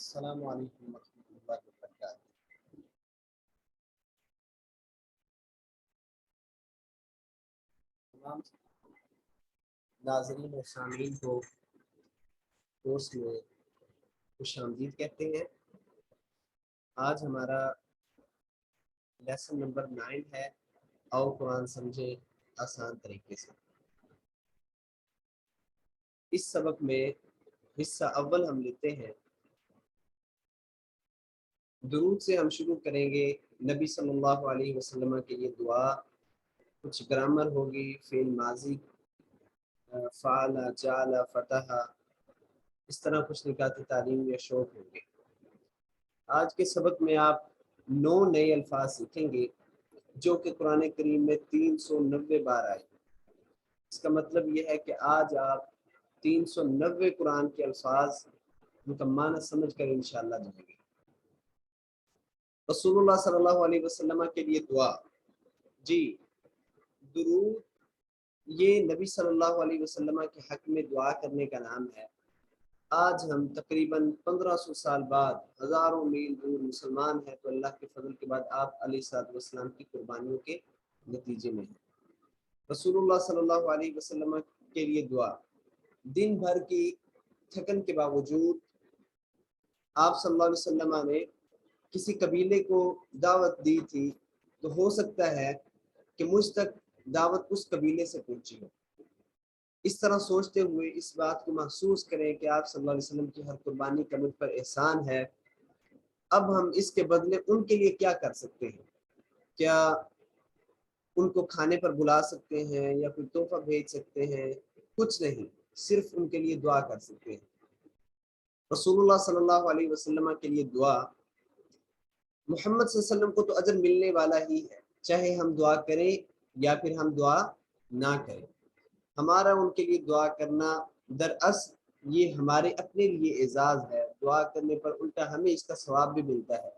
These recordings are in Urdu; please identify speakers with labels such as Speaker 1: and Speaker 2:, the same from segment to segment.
Speaker 1: السلام علیکم ورحمۃ اللہ وبرکاتہ۔ تمام ناظرین اور سامعین کو کورس میں خوش آمدید کہتے ہیں۔ آج ہمارا لیسن نمبر 9 ہے، آؤ قرآن سمجھیں آسان طریقے سے۔ اس سبق میں حصہ اول ہم لیتے ہیں، درود سے ہم شروع کریں گے۔ نبی صلی اللہ علیہ وسلم کے لیے دعا، کچھ گرامر ہوگی، فعل ماضی، فعل، جعل، فتح، اس طرح کچھ نکاتی تعلیم یا شوق ہوں گے۔ آج کے سبق میں آپ 9 نئے الفاظ سیکھیں گے جو کہ قرآن کریم میں 390 بار آئے۔ اس کا مطلب یہ ہے کہ آج آپ 390 قرآن کے الفاظ مکمل سمجھ کر انشاءاللہ جائیں گے۔ رسول اللہ صلی اللہ علیہ وسلم کے لیے دعا، جی درود یہ نبی صلی اللہ علیہ وسلم کے حق میں دعا کرنے کا نام ہے۔ آج ہم تقریباً 1500 سال بعد ہزاروں میل دور مسلمان ہیں، تو اللہ کے فضل کے بعد آپ علیہ الصلوۃ والسلام کی قربانیوں کے نتیجے میں ہیں۔ رسول اللہ صلی اللہ علیہ وسلم کے لیے دعا، دن بھر کی تھکن کے باوجود آپ صلی اللہ علیہ وسلم نے کسی قبیلے کو دعوت دی تھی، تو ہو سکتا ہے کہ مجھ تک دعوت اس قبیلے سے پہنچی ہو۔ اس طرح سوچتے ہوئے اس بات کو محسوس کریں کہ آپ صلی اللہ علیہ وسلم کی ہر قربانی کا مجھ پر احسان ہے۔ اب ہم اس کے بدلے ان کے لیے کیا کر سکتے ہیں؟ کیا ان کو کھانے پر بلا سکتے ہیں یا کوئی تحفہ بھیج سکتے ہیں؟ کچھ نہیں، صرف ان کے لیے دعا کر سکتے ہیں۔ رسول اللہ صلی اللہ علیہ وسلم کے لیے دعا، محمد صلی اللہ علیہ وسلم کو تو اجر ملنے والا ہی ہے، چاہے ہم دعا کریں یا پھر ہم دعا نہ کریں۔ ہمارا ان کے لیے دعا کرنا دراصل یہ ہمارے اپنے لیے اعزاز ہے، دعا کرنے پر الٹا ہمیں اس کا ثواب بھی ملتا ہے۔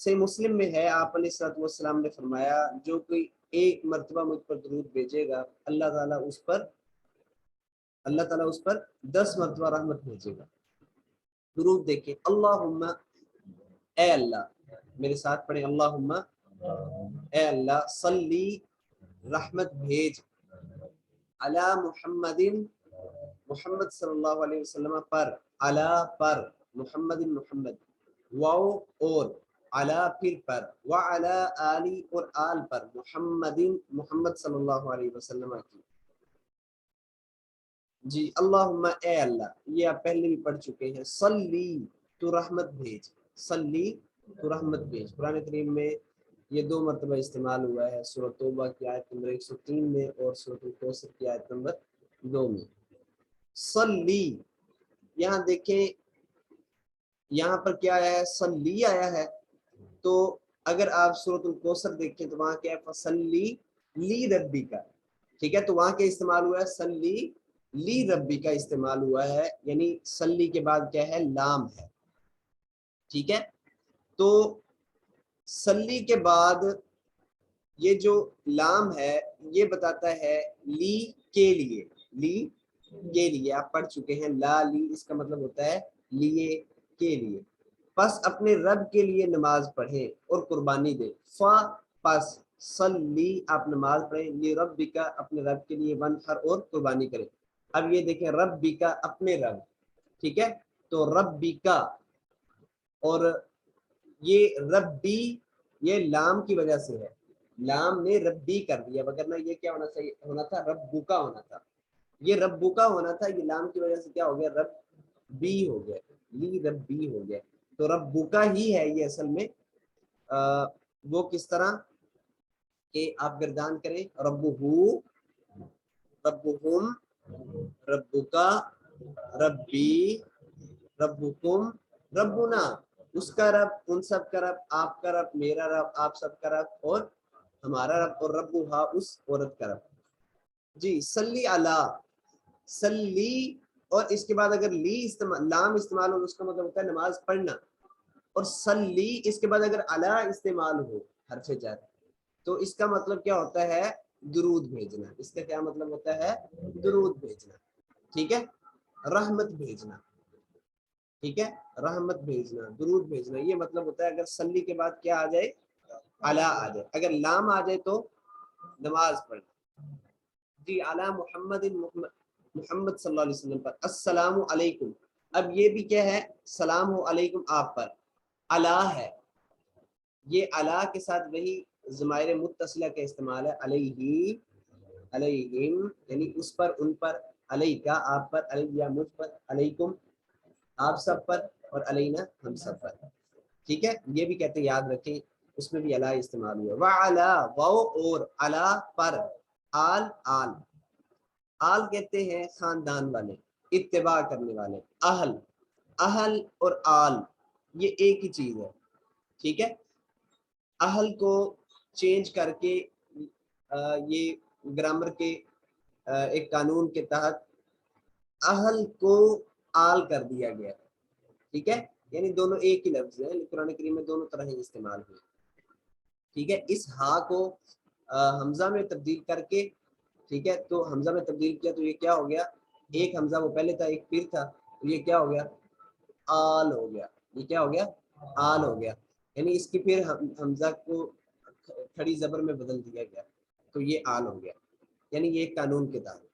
Speaker 1: صحیح مسلم میں ہے، آپ علیہ الصلوۃ والسلام نے فرمایا، جو کوئی ایک مرتبہ مجھ پر درود بھیجے گا، اللہ تعالیٰ اس پر 10 مرتبہ رحمت بھیجے گا۔ درود دیکھیں، اللہم، اے اللہ، میرے ساتھ پڑھیں، اللہم، اے اللہ، صلی، رحمت بھیج، علی محمد، محمد صلی اللہ علیہ وسلم پر، علی پر، محمد محمد، واو اور، علی پھر پر، وعلی آلی اور آل پر، محمد محمد صلی اللہ علیہ وسلم کی۔ جی اللہم، اے اللہ، یہ آپ پہلے بھی پڑھ چکے ہیں، صلی تو رحمت بھیج، صلی تو رحمت بھیج۔ قرآن کریم میں یہ 2 مرتبہ استعمال ہوا ہے، سورۃ توبہ کی آیت نمبر 103 میں اور سورۃ الکوثر کی آیت نمبر 2 میں۔ صلی، یہاں دیکھیں یہاں پر کیا آیا ہے؟ صلی آیا ہے، تو اگر آپ سورۃ الکوثر دیکھیں تو وہاں کیا ہے؟ فصلی لی ربی کا، ٹھیک ہے، تو وہاں کیا استعمال ہوا ہے؟ صلی لی ربی کا استعمال ہوا ہے، یعنی صلی کے بعد کیا ہے؟ لام ہے، ٹھیک ہے۔ تو صلی کے بعد یہ جو لام ہے یہ بتاتا ہے لی کے لیے، لی کے لیے آپ پڑھ چکے ہیں، لا لی اس کا مطلب ہوتا ہے لیے کے لیے۔ پس اپنے رب کے لیے نماز پڑھیں اور قربانی دیں، فا پس صلی آپ نماز پڑھیں، لی ربی کا اپنے رب کے لیے، ونحر اور قربانی کریں۔ اب یہ دیکھیں ربی کا اپنے رب، ٹھیک ہے، تو ربی کا، اور یہ ربی یہ لام کی وجہ سے ہے، لام نے ربی کر دیا، وگرنہ یہ کیا ہونا تھا؟ ربو کا ہونا تھا، یہ ربو کا ہونا تھا، یہ لام کی وجہ سے کیا ہو گیا؟ رب بی ہو گیا، لی ربی ہو گیا، تو ربو کا ہی ہے یہ اصل میں۔ وہ کس طرح کہ آپ گردان کریں، ربہو، ربہم، ربکا، ربی، ربکم، ربنا، اس کا رب، ان سب کا رب، آپ کا رب، میرا رب، آپ سب کا رب، اور ہمارا رب، اور ربھا اس عورت کا رب۔ جی صلی علی، صلی، اور اس کے بعد اگر لام استعمال ہو اس کا مطلب ہوتا ہے نماز پڑھنا، اور صلی اس کے بعد اگر علی استعمال ہو حرف جر، تو اس کا مطلب کیا ہوتا ہے؟ درود بھیجنا۔ اس کا کیا مطلب ہوتا ہے؟ درود بھیجنا، ٹھیک ہے، رحمت بھیجنا۔ ٹھیک ہے، رحمت بھیجنا، درود بھیجنا، یہ مطلب ہوتا ہے اگر صلی کے بعد کیا آ جائے، علی آ جائے، اگر لام آ جائے تو نماز پڑھنا۔ جی علی محمد، محمد صلی اللہ علیہ وسلم پر، السلام علیکم، اب یہ بھی کیا ہے، سلام علیکم آپ پر، علی ہے، یہ علی کے ساتھ وہی ضمائر متصلہ کا استعمال ہے، علیہ، علیہم یعنی اس پر، ان پر، علیکا آپ پر، علیہ مجھ پر، علیکم آپ سب پر، اور علینا ہم سب پر، ٹھیک ہے، یہ بھی کہتے ہیں یاد رکھیں، اس میں بھی علی استعمال ہوا، وعلا وہ اور، علی پر، آل آل، آل کہتے ہیں خاندان والے، اتباع کرنے والے، اہل، اہل اور آل یہ ایک ہی چیز ہے، ٹھیک ہے، اہل کو چینج کر کے یہ گرامر کے ایک قانون کے تحت اہل کو آل کر دیا گیا، ٹھیک ہے، یعنی دونوں ایک ہی لفظ ہیں، قرآن کریم میں دونوں طرح ہی استعمال ہوئے، ٹھیک ہے، اس ہا کو حمزہ میں تبدیل کر کے، ٹھیک ہے، تو حمزہ میں تبدیل کیا تو یہ کیا ہو گیا، ایک حمزہ وہ پہلے تھا ایک پھر تھا، تو یہ کیا ہو گیا، آل ہو گیا، یہ کیا ہو گیا، آل ہو گیا، یعنی اس کی پھر حمزہ کو کھڑی زبر میں بدل دیا گیا تو یہ آل ہو گیا، یعنی یہ ایک قانون کے تحت۔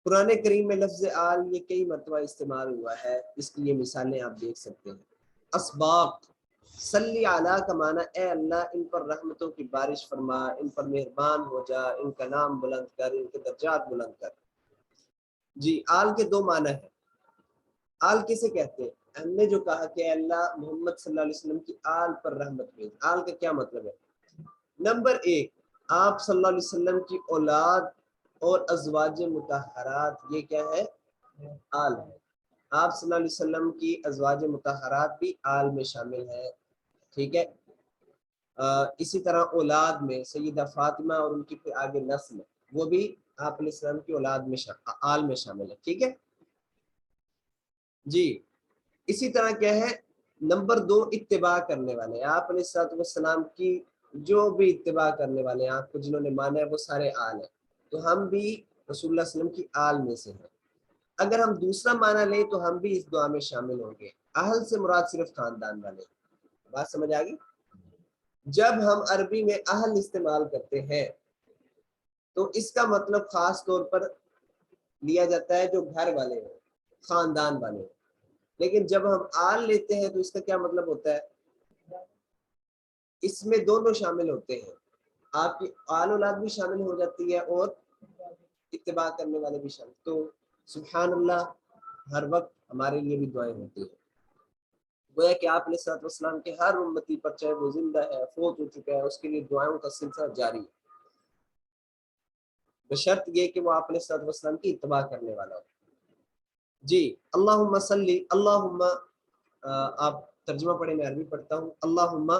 Speaker 1: قرآن کریم میں لفظ آل یہ کئی مرتبہ استعمال ہوا ہے، اس کی یہ مثالیں آپ دیکھ سکتے ہیں، اسباق، صلی علی کا معنی اے اللہ ان پر رحمتوں کی بارش فرما، ان پر مہربان ہو جا، ان کا نام بلند کر، ان کے درجات بلند کر۔ جی آل کے دو معنی ہیں، آل کسے کہتے ہیں، ہم نے جو کہا کہ اے اللہ محمد صلی اللہ علیہ وسلم کی آل پر رحمت بھیج، آل کا کیا مطلب ہے، نمبر ایک آپ صلی اللہ علیہ وسلم کی اولاد اور ازواج مطہرات، یہ کیا ہے، آل ہے، آپ صلی اللہ علیہ وسلم کی ازواج مطہرات بھی آل میں شامل ہے، ٹھیک ہے، اسی طرح اولاد میں سیدہ فاطمہ اور ان کی پھر آگے نسل وہ بھی آپ علیہ السلام کی اولاد میں آل میں شامل ہے، ٹھیک ہے جی، اسی طرح کیا ہے، نمبر دو اتباع کرنے والے، آپ علیہ السلام کی جو بھی اتباع کرنے والے ہیں، آپ کو جنہوں نے مانا ہے وہ سارے آل ہیں، تو ہم بھی رسول اللہ صلی اللہ علیہ وسلم کی آل میں سے ہیں۔ اگر ہم دوسرا معنی لیں تو ہم بھی اس دعا میں شامل ہوں گے، اہل سے مراد صرف خاندان والے، بات سمجھ آ گئی؟ جب ہم عربی میں اہل استعمال کرتے ہیں تو اس کا مطلب خاص طور پر لیا جاتا ہے جو گھر والے ہیں، خاندان والے ہیں، لیکن جب ہم آل لیتے ہیں تو اس کا کیا مطلب ہوتا ہے، اس میں دونوں شامل ہوتے ہیں، آپ کی آل اولاد بھی شامل ہو جاتی ہے اور اتباع کرنے والے بھی شامل، تو سبحان اللہ ہر وقت ہمارے لیے بھی دعائیں ہوتی ہیں، گویا کہ آپ علیہ الصلوۃ والسلام کے ہر امتی پر چاہے وہ زندہ ہے فوت ہو چکا ہے اس کے لیے دعاؤں کا سلسلہ جاری ہے، بشرط یہ کہ وہ آپ علیہ الصلوۃ والسلام کی اتباع کرنے والا ہو۔ جی اللہم صلی، اللہم آپ ترجمہ پڑھیں میں عربی پڑھتا ہوں، اللہم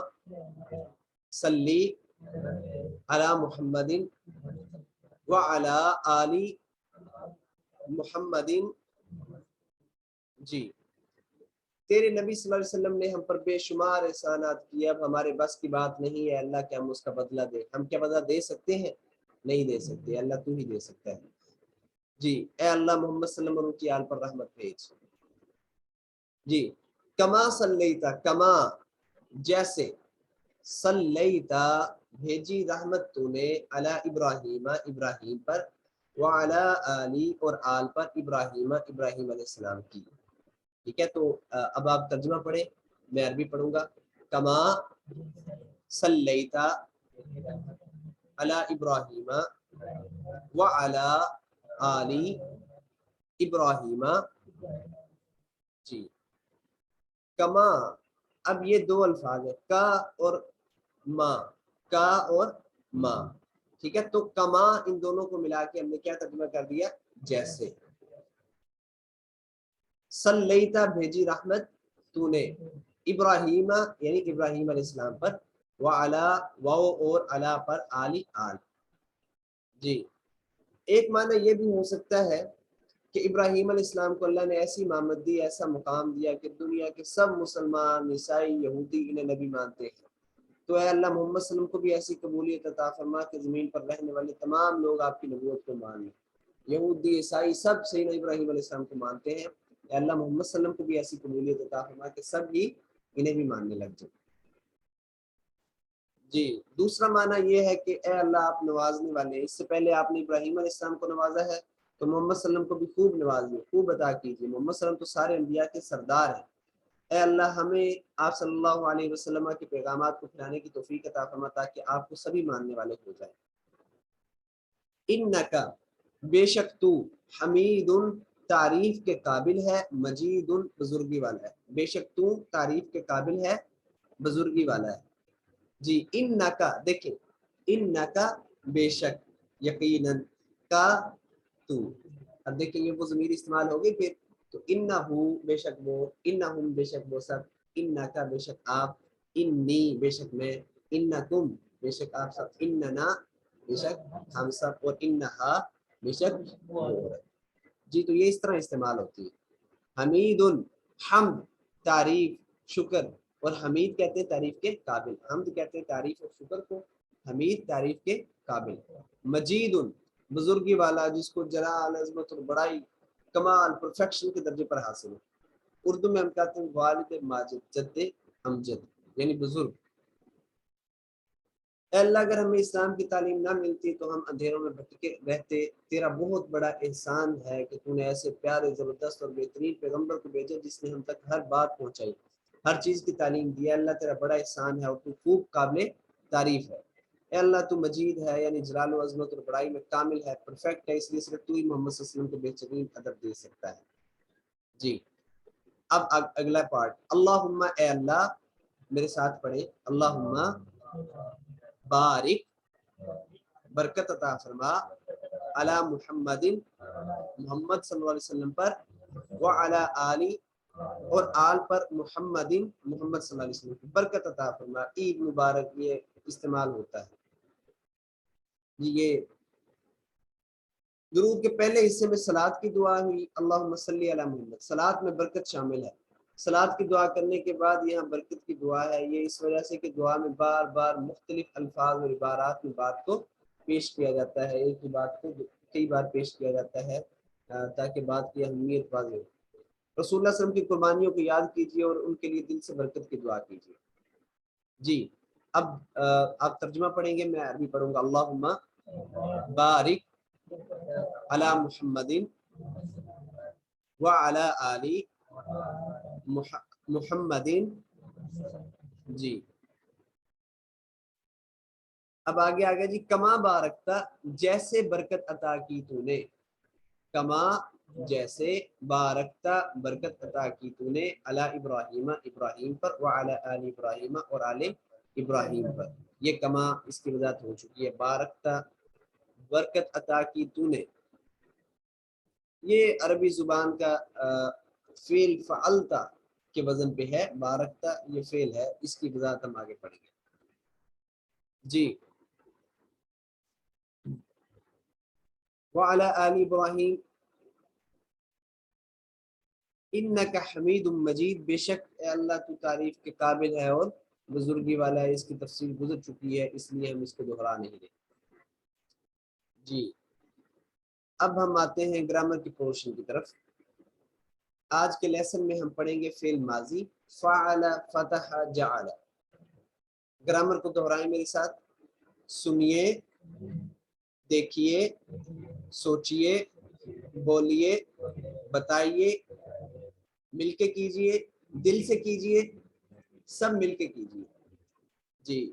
Speaker 1: صلی علی محمد وعلی آل محمد، جی تیرے نبی صلی اللہ علیہ وسلم نے ہم پر بے شمار احسانات کیے، اب ہمارے بس کی بات نہیں ہے اللہ کہ ہم اس کا بدلہ دیں، ہم کیا بدلہ دے سکتے ہیں، نہیں دے سکتے، اللہ تو ہی دے سکتا ہے، جی اے اللہ محمد صلی اللہ علیہ وسلم کی آل پر رحمت بھیج، جی کما صلیتا، کما جیسے، صلیتا بھیجی رحمت تو نے، علی ابراہیم ابراہیم پر، وعلی آلی اور آل پر، ابراہیم ابراہیم علیہ السلام کی، ٹھیک ہے، تو اب آپ ترجمہ پڑھیں میں عربی پڑھوں گا، کما صلیتا علی ابراہیم وعلی آل ابراہیم، جی کما، اب یہ دو الفاظ ہیں کا اور ما، کا اور ما، ٹھیک ہے، تو کما ان دونوں کو ملا کے ہم نے کیا ترجمہ کر دیا، جیسے، صلیتا بھیجی رحمت تو نے، ابراہیم یعنی ابراہیم علیہ السلام پر، وعلا واو اور علا پر، آلی آل، جی ایک معنی یہ بھی ہو سکتا ہے کہ ابراہیم علیہ السلام کو اللہ نے ایسی امامت دی، ایسا مقام دیا کہ دنیا کے سب مسلمان، عیسائی، یہودی انہیں نبی مانتے ہیں، تو اے اللہ محمد صلی اللہ علیہ وسلم کو بھی ایسی قبولیت عطا فرما کہ زمین پر رہنے والے تمام لوگ آپ کی نبوت کو مان لیں، یہودی عیسائی سب سیدنا ابراہیم علیہ السلام کو مانتے ہیں، اے اللہ محمد صلی اللہ علیہ وسلم کو بھی ایسی قبولیت عطا فرما کہ سب ہی انہیں بھی ماننے لگ جائیں. جی دوسرا معنی یہ ہے کہ اے اللہ آپ نوازنے والے ہیں. اس سے پہلے آپ نے ابراہیم علیہ السلام کو نوازا ہے تو محمد صلی اللہ علیہ وسلم کو بھی خوب نوازیے, خوب عطا کیجیے. محمد صلی اللہ علیہ وسلم تو سارے انبیاء کے سردار ہیں. اے اللہ ہمیں آپ صلی اللہ علیہ وسلم کے پیغامات کو پھیلانے کی توفیق عطا فرما تاکہ آپ کو سبھی ماننے والے ہو جائیں. انکا بے شک تو حمید تعریف کے قابل ہے, مجید بزرگی والا ہے. بے شک تو تعریف کے قابل ہے, بزرگی والا ہے. جی انکا دیکھیں, انکا بے شک, یقیناً, کا تو, اب دیکھیں یہ وہ ضمیر استعمال ہوگی پھر تو انہو بے شک وہ, انہم بے شک وہ سب, انکا بے شک آپ, انی بے شک میں, انکم بے شک آپ سب, اننا بے شک ہم سب, اور انہا بے شک وہ. جی تو یہ اس طرح استعمال ہوتی ہے. حمید حمد تعریف شکر, اور حمید کہتے ہیں تعریف کے قابل, حمد کہتے ہیں تعریف اور شکر کو, حمید تعریف کے قابل. مجید بزرگی والا جس کو جلال عظمت اور بڑائی کمال پرفیکشن کے درجے پر حاصل ہے. اردو میں ہم کہتے ہیں والد ماجد, جد امجد, یعنی بزرگ. اے اللہ اگر ہمیں اسلام کی تعلیم نہ ملتی تو ہم اندھیروں میں بھٹکے رہتے. تیرا بہت بڑا احسان ہے کہ تو نے ایسے پیارے زبردست اور بہترین پیغمبر کو بھیجا جس نے ہم تک ہر بات پہنچائی, ہر چیز کی تعلیم دی. اللہ تیرا بڑا احسان ہے اور تو خوب قابل تعریف ہے. اے اللہ تو مجید ہے, یعنی جلال و عظمت اور بڑائی میں کامل ہے, پرفیکٹ ہے, اس لیے صرف تو ہی محمد صلی اللہ علیہ وسلم کو بہترین ادب دے سکتا ہے. جی اب اگلا پارٹ, اللہم اے اللہ, میرے ساتھ پڑھے, اللہم بارک برکت عطا فرما, علی محمد محمد صلی اللہ علیہ وسلم پر, وعلی آلی اور آل پر, محمد محمد صلی اللہ علیہ وسلم پر برکت عطا فرما. عید مبارک یہ استعمال ہوتا ہے. یہ درود کے پہلے حصے میں صلات کی دعا ہوئی, اللہم صلی علی محمد, صلات میں برکت شامل ہے. صلات کی دعا کرنے کے بعد یہاں برکت کی دعا ہے, یہ اس وجہ سے کہ دعا میں بار بار مختلف الفاظ اور عبارات میں بات کو پیش کیا جاتا ہے, ایک ہی بات کو کئی بار پیش کیا جاتا ہے تاکہ بات کی اہمیت واضح ہو. رسول اللہ صلی اللہ علیہ وسلم کی قربانیوں کو یاد کیجیے اور ان کے لیے دل سے برکت کی دعا کیجیے. جی اب آپ ترجمہ پڑھیں گے, میں عربی پڑھوں گا. اللہم بارک علی محمد وعلی آلی محمد. جی اب آگے آگے جی, کما بارکتا جیسے برکت عطا کی تو نے, کما جیسے, بارکتا برکت عطا کی تو نے, علی ابراہیم ابراہیم پر, وعلی آل ابراہیم اور آل ابراہیم پر. یہ کما اس کی وضاحت ہو چکی ہے. بارکتا برکت عطا کی تو نے, یہ عربی زبان کا فعل فعلتا کے وزن پہ ہے. بارکتا یہ فعل ہے, اس کی وضاحت ہم آگے پڑھیں گے. جی وعلی آل ابراہیم انک حمید مجید, بے شک اے اللہ تو تعریف کے قابل ہے اور بزرگی والا ہے. اس کی تفصیل گزر چکی ہے, اس لیے ہم اس کو دہرا نہیں رہے. جی اب ہم آتے ہیں گرامر کی پورشن کی طرف. آج کے لیسن میں ہم پڑھیں گے فعل ماضی, فعل, فتح, جعل. گرامر کو دہرائیں میرے ساتھ, سنیے, دیکھیے, سوچئے, بولیے, بتائیے, مل کے کیجئے, دل سے کیجئے, سب مل کے کیجئے. جی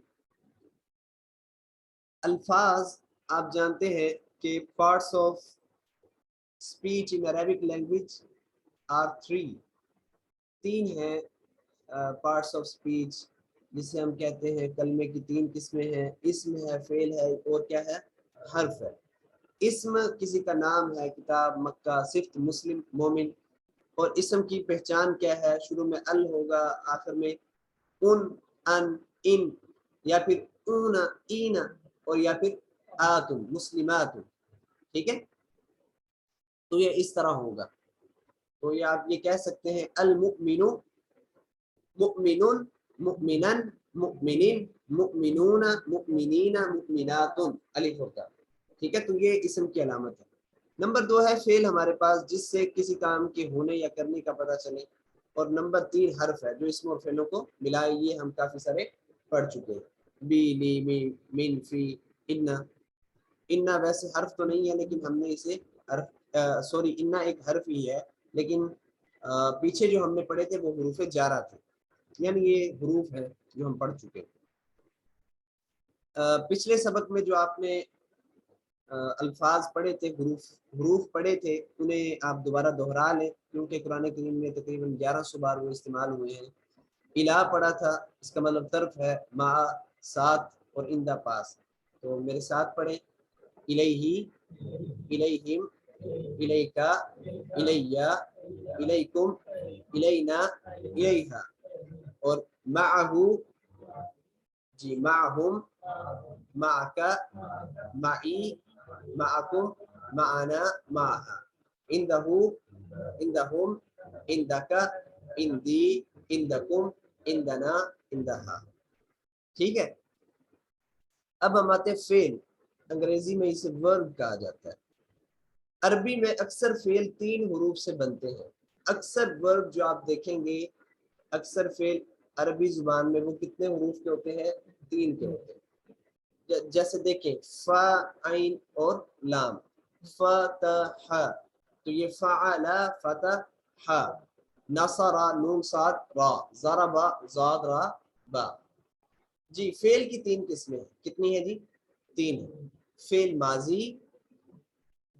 Speaker 1: الفاظ آپ جانتے ہیں کہ parts of speech in Arabic language are 3. 3 ہیں پارٹس آف اسپیچ جسے ہم کہتے ہیں کلمے کی 3 قسمیں ہیں. اسم ہے, فعل ہے, اور کیا ہے, حرف ہے. اسم کسی کا نام ہے, کتاب, مکہ, صفت, مسلم, مومن. اور اسم کی پہچان کیا ہے, شروع میں ال ہوگا, آخر میں ان, ان, ان, یا پھر اون, این, اور یا پھر آتن, مسلمات. ٹھیک ہے, تو یہ اس طرح ہوگا. تو یہ آپ یہ کہہ سکتے ہیں المؤمن, مؤمن, مؤمنا, مؤمنین, مؤمنون, مؤمنین, مؤمنات, الف ہوگا. ٹھیک ہے, تو یہ اسم کی علامت ہے. نمبر 2 ہے فعل ہمارے پاس جس سے کسی کام کے ہونے یا کرنے کا پتہ چلے، اور نمبر 3 حرف ہے جو اسم اور فعلوں کو ملائے، یہ ہم کافی سارے پڑھ چکے ہیں، بی لی می من فی انا۔ انا ویسے حرف تو نہیں ہے لیکن ہم نے اسے حرف سوری انا ایک حرف ہی ہے، لیکن پیچھے جو ہم نے پڑھے تھے وہ حروف جارہ تھے، یعنی یہ حروف ہیں جو ہم پڑھ چکے ہیں۔ پچھلے سبق میں جو آپ نے الفاظ پڑھے تھے، حروف پڑھے تھے، انہیں آپ دوبارہ دہرا لیں، کیونکہ قرآن کریم میں تقریباً 1100 بار وہ استعمال ہوئے ہیں۔ الہ پڑھا تھا، اس کا مطلب طرف ہے، مع ساتھ، اور اندہ پاس، تو میرے ساتھ پڑھیں، الیہ، الیہم، الیکا، الیہ، الیکم، الینا، الیہا، اور معہ، جی معہم، معکا، معی، معکم، معنا، معہا، عندہو، عندہم، عندکا، عندی، عندکم، عندنا، عندہا۔ ٹھیک ہے، اب ہم آتے ہیں فعل، انگریزی میں اسے ورب کہا جاتا ہے۔ عربی میں اکثر فعل 3 حروف سے بنتے ہیں، اکثر ورب جو آپ دیکھیں گے، اکثر فعل عربی زبان میں وہ کتنے حروف کے ہوتے ہیں؟ 3 کے ہوتے ہیں۔ جیسے دیکھیں فا، عین اور لام، فتح، تو یہ فعل، فتح، نصر، نون صاد را، ضرب، ضاد را با۔ جی فعل کی 3 قسمیں، کتنی ہے جی؟ 3 ہے۔ فعل ماضی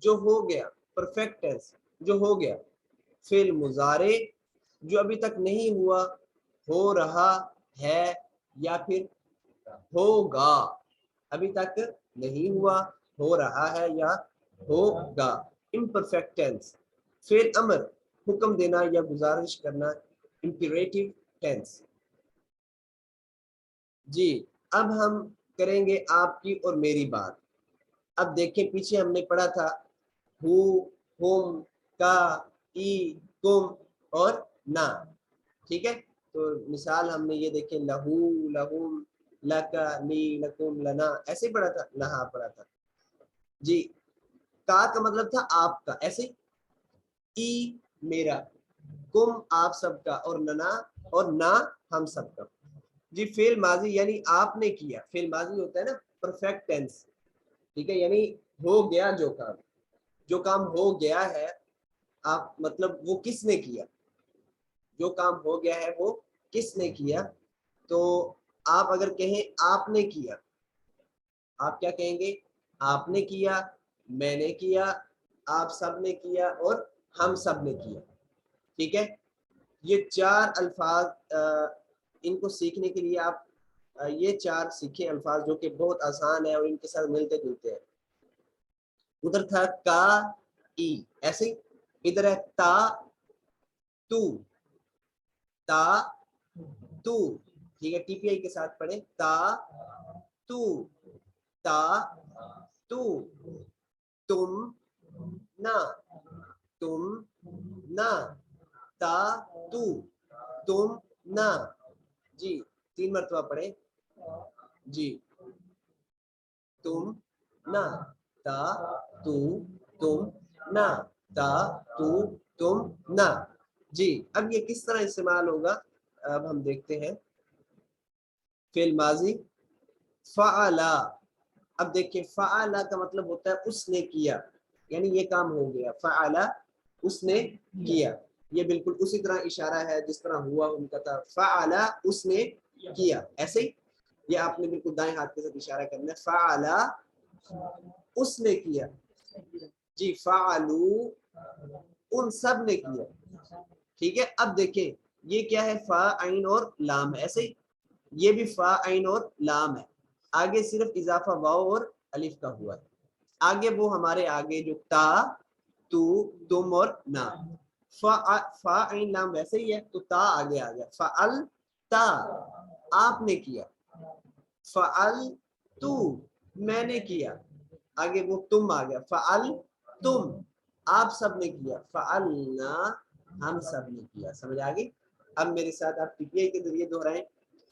Speaker 1: جو ہو گیا، پرفیکٹ ٹینس جو ہو گیا، فعل مضارع جو ابھی تک نہیں ہوا، ہو رہا ہے یا پھر ہوگا، ابھی تک نہیں ہوا، ہو رہا ہے یا ہوگا، امپرفیکٹ ٹینس۔ فعل امر حکم دینا یا گزارش کرنا، امپیریٹو ٹینس۔ جی اب ہم کریں گے آپ کی اور میری بات۔ اب دیکھیں پیچھے ہم نے پڑھا تھا ہو، ہم، کا، ای، تم اور نا، ٹھیک ہے، تو مثال ہم نے یہ دیکھیں لہو، لہم، لکا، لی، لکم، لنا، ایسے پڑھا تھا، لہا پڑھا تھا۔ جی کا مطلب تھا آپ کا، ایسے، ای میرا، کم آپ سب کا، اور ننا اور نا ہم سب کا۔ جی فعل ماضی یعنی آپ نے کیا، فعل ماضی ہوتا ہے نا پرفیکٹ ٹینس، ٹھیک ہے، یعنی ہو گیا جو کام ہو گیا ہے، آپ مطلب وہ کس نے کیا، جو کام ہو گیا ہے وہ کس نے کیا، تو آپ اگر کہیں آپ نے کیا، آپ کیا کہیں گے؟ آپ نے کیا، میں نے کیا، آپ سب نے کیا، اور ہم سب نے کیا، ٹھیک ہے۔ یہ 4 الفاظ ان کو سیکھنے کے لیے آپ یہ 4 سیکھیں الفاظ جو کہ بہت آسان ہے اور ان کے ساتھ ملتے جلتے ہیں۔ ادھر تھا کا، ای، ایسے، ادھر ہے تا، تو، تا، تو، ٹھیک ہے، ٹی پی آئی کے ساتھ پڑھیں، تا، تو، تا، تو، تم، نا، تم، نا، تا، تو، تم، نا۔ جی 3 مرتبہ پڑھیں، جی تم، نا، تا، تو، تم، نا، تا، تو، تم، نا۔ جی اب یہ کس طرح استعمال ہوگا، اب ہم دیکھتے ہیں۔ فعل ماضی فعلا، اب دیکھیں فعلا کا مطلب ہوتا ہے اس نے کیا، یعنی یہ کام ہو گیا، فعلا اس نے کیا، یہ بالکل اسی طرح اشارہ ہے جس طرح ہوا ان کا تھا، فعلا اس نے کیا، ایسے ہی یہ آپ نے بالکل دائیں ہاتھ کے ساتھ اشارہ کرنا ہے، فعلا اس نے کیا، جی فعلو ان سب نے کیا، ٹھیک ہے۔ اب دیکھیں یہ کیا ہے، فا، عین اور لام ہے، ایسے ہی یہ بھی فا، عین اور لام ہے، آگے صرف اضافہ واو اور الف کا ہوا ہے، آگے وہ ہمارے آگے جو تا، تو، تم اور نا، فا، عین، لام ویسے ہی ہے تو تا آگے آ گیا، فعل تا آپ نے کیا، فعل تو میں نے کیا، آگے وہ تم آ گیا، فعل تم آپ سب نے کیا، فعلنا ہم سب نے کیا، سمجھ آ گئی؟ اب میرے ساتھ آپ ٹی پی آئی کے ذریعے دہرائیں،